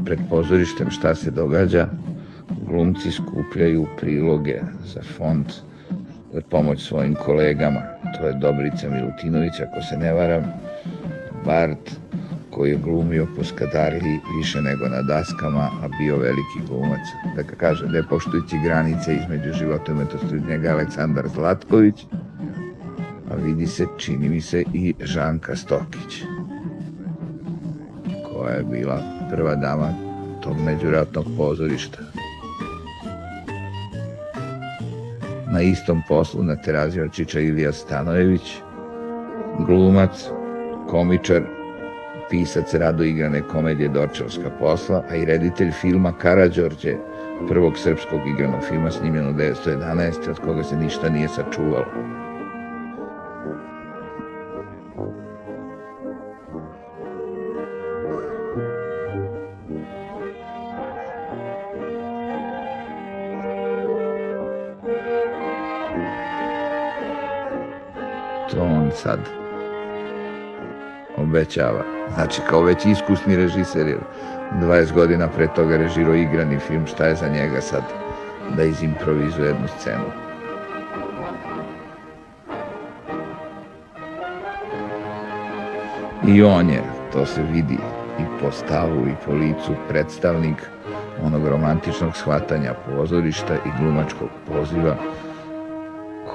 pred pozorištem šta se događa. Glumci skupljaju priloge za fond za pomoć svojim kolegama. To je Dobrica Milutinović, ako se ne varam, Bart, koji je glumio po Skadarliji više nego na daskama, a bio veliki glumac. Da kaže, ne poštujući granice između života i umetnosti, od njega Aleksandar Zlatković, a vidi se, čini mi se, i Žanka Stokić, koja je bila prva dama tog međuratnog pozorišta. Na istom poslu na Teraziju Čiča Ilija Stanojević, glumac, komičar, pisac rado igrane komedije Dorčelska posla, a i reditelj filma Karađorđe, prvog srpskog igranog filma snimljeno 1911. od koga se ništa nije sačuvalo. To on sad obećava. Znači, kao već iskusni režiser, jer 20 godina pre toga režirao igrani film, šta je za njega sad da izimprovizuje jednu scenu. I on je, to se vidi i po stavu i po licu, predstavnik onog romantičnog shvatanja pozorišta i glumačkog poziva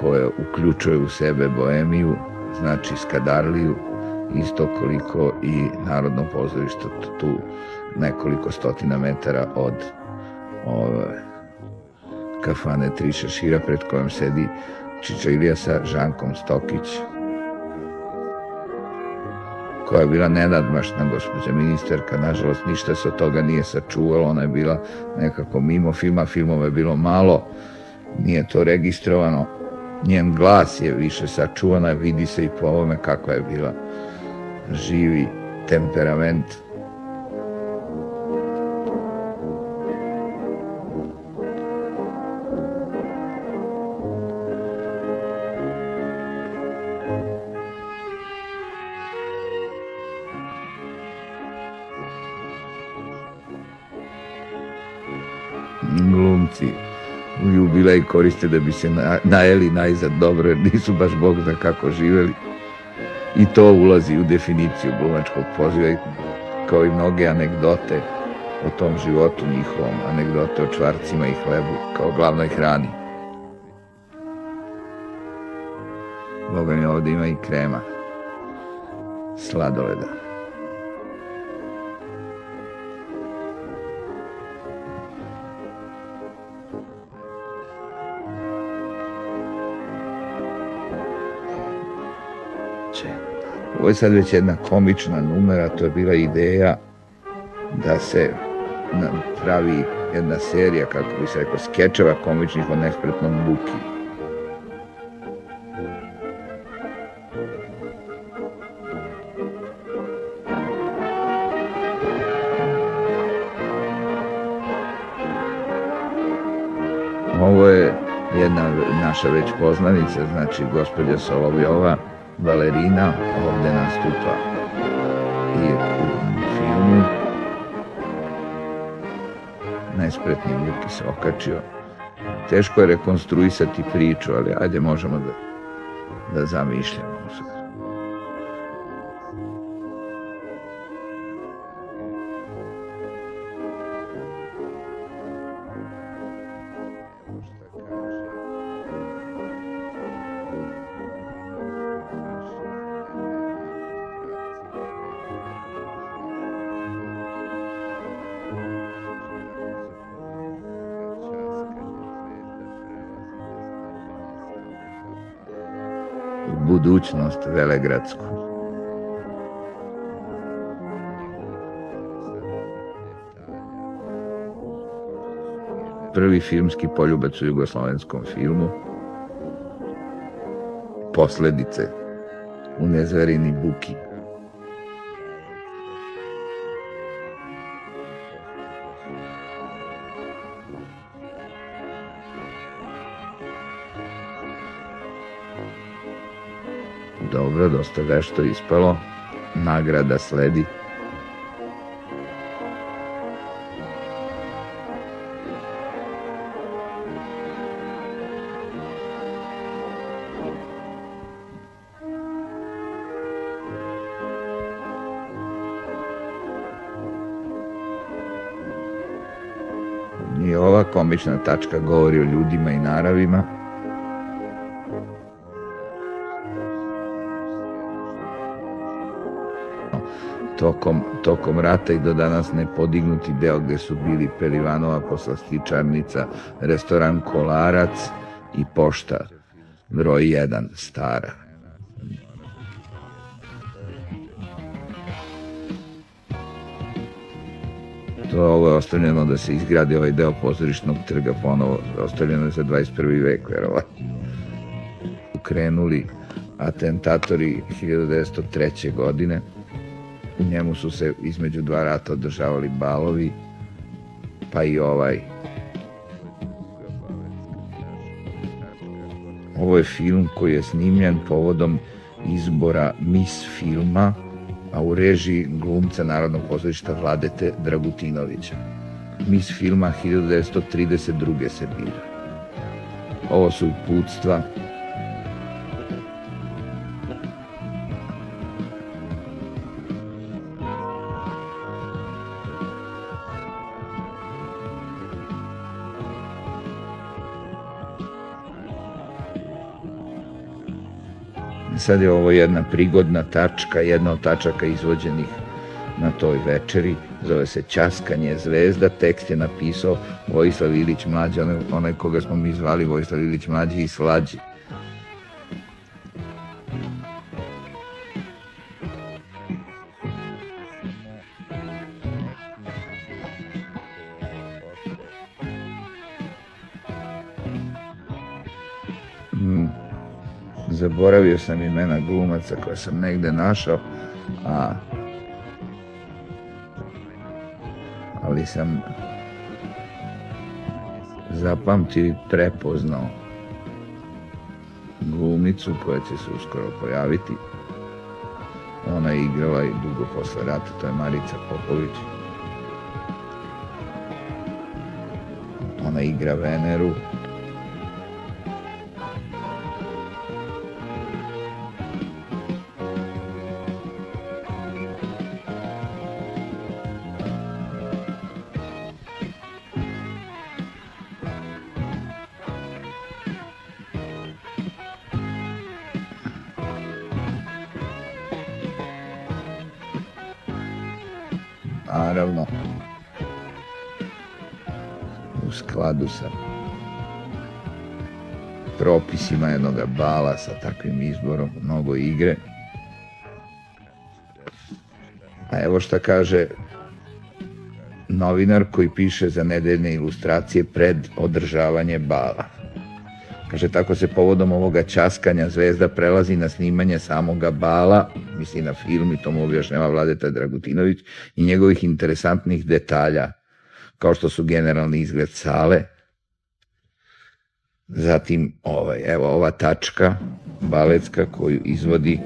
koje uključuje u sebe boemiju, znači Skadarliju, isto koliko i Narodno pozorište tu nekoliko stotina metara od kafane Tri šešira pred kojom sedi Čiča Ilija sa Žankom Stokić, koja je bila nenadmašna gospođa ministarka. Nažalost, ništa se od toga nije sačuvalo, ona je bila nekako mimo filma, filmova je bilo malo, nije to registrovano, njen glas je više sačuvana, vidi se i po ovome kakva je bila živi temperament. Glumci u jubilej koriste da bi se najeli najzad dobro, jer nisu baš bog zna kako živeli. I to ulazi u definiciju glumačkog poziva, kao i mnoge anegdote o tom životu njihovom, anegdote o čvarcima i hlebu kao glavnoj hrani. Boga mi, ovdje ima i krema, sladoleda. Ovo je sad već jedna komična numera, to je bila ideja da se pravi jedna serija, kako bi se rekao, skečeva komičnih o nespretnom Buki. Ovo je jedna naša već poznanica, znači gospođa Solovjova, balerina, ovde nastupa i u filmu. Nespretni Vuki se okačio. Teško je rekonstruisati priču, ali ajde možemo da zamišljamo. Budućnost velegradsku. Prvi filmski poljubac u jugoslovenskom filmu. Posledice u nezverini Buki. Dobro, dosta vešto ispalo. Nagrada sledi. komična tačka govori o ljudima i naravima. Tokom rata i do danas nepodignuti deo gde su bili Pelivanova poslastičarnica, restoran Kolarac i pošta broj 1 stara. Ovo je ostavljeno da se izgradi ovaj deo pozorišnog trga ponovo, ostavljeno je za 21. vek, verovatno. Krenuli atentatori 1903. godine, u njemu su se između dva rata održavali balovi, pa i ovaj. Ovo je film koji je snimljen povodom izbora Miss filma, a u režiji glumca Narodnog pozorišta Vladete Dragutinovića. Miss filma 1932. se bira. Ovo su uputstva. Sad je ovo jedna prigodna tačka, jedna od tačaka izvođenih na toj večeri. Zove se Ćaskanje zvezda, tekst je napisao Vojislav Ilić Mlađi, onaj koga smo mi zvali Vojislav Ilić Mlađi i Slađi. Zaboravio sam imena glumaca koja sam negde našao, ali sam zapamtio i prepoznao glumicu koja će se uskoro pojaviti. Ona je igrala i dugo posle rata, to je Marica Popović. Ona igra Veneru. Naravno, u skladu sa propisima jednog bala, sa takvim izborom, mnogo igre. A evo šta kaže novinar koji piše za nedeljne ilustracije pred održavanje bala. Kaže, tako se povodom ovoga Ćaskanja zvezda prelazi na snimanje samoga bala, misli na film i to mu objašnjava Vladeta Dragutinović, i njegovih interesantnih detalja, kao što su generalni izgled sale. Zatim, evo ova tačka baletska koju izvodi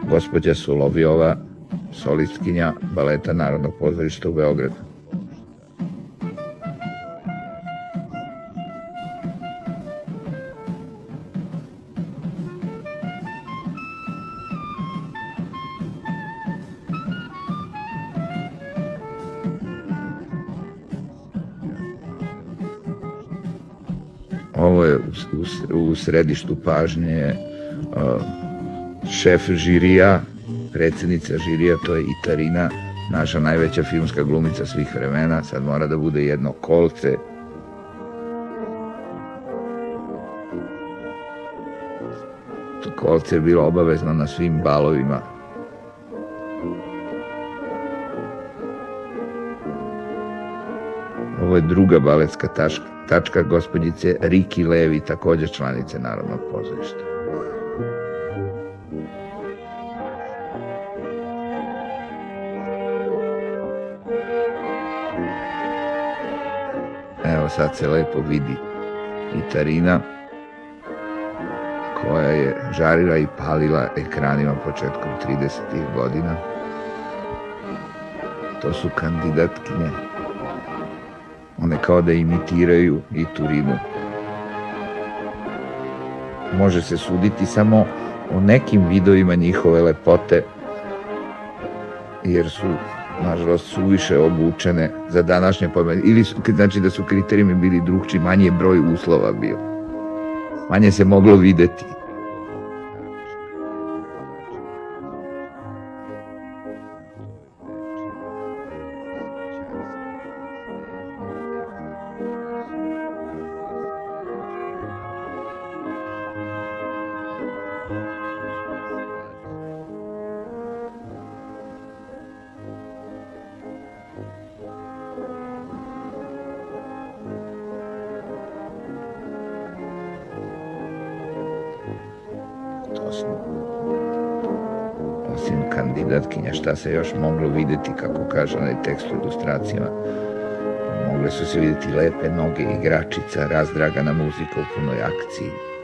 gospođa Solovjova, solistkinja Baleta Narodnog pozorišta u Beogradu. Ovo je u središtu pažnje šef žirija, predsjednica žirija, to je Itarina, naša najveća filmska glumica svih vremena. Sad mora da bude jedno kolce. To kolce je bilo obavezno na svim balovima. Ovo je druga baletska tačka gospođice Riki Levi, također članice Narodnog pozorišta. Evo sad se lepo vidi Itarina koja je žarila i palila ekranima početkom 30. godina. To su kandidatkinje. One kao da imitiraju i Turinu. Može se suditi samo o nekim vidovima njihove lepote, jer su nažalost, suviše obučene za današnje pojme. Ili znači da su kriterijumi bili drugčiji, manje je broj uslova bio. Manje se moglo videti. Osim kandidatkinja, šta se još moglo vidjeti, kako kaže onaj tekst u ilustracijama. Mogle su se vidjeti lepe noge igračica, razdragana muzika u punoj akciji.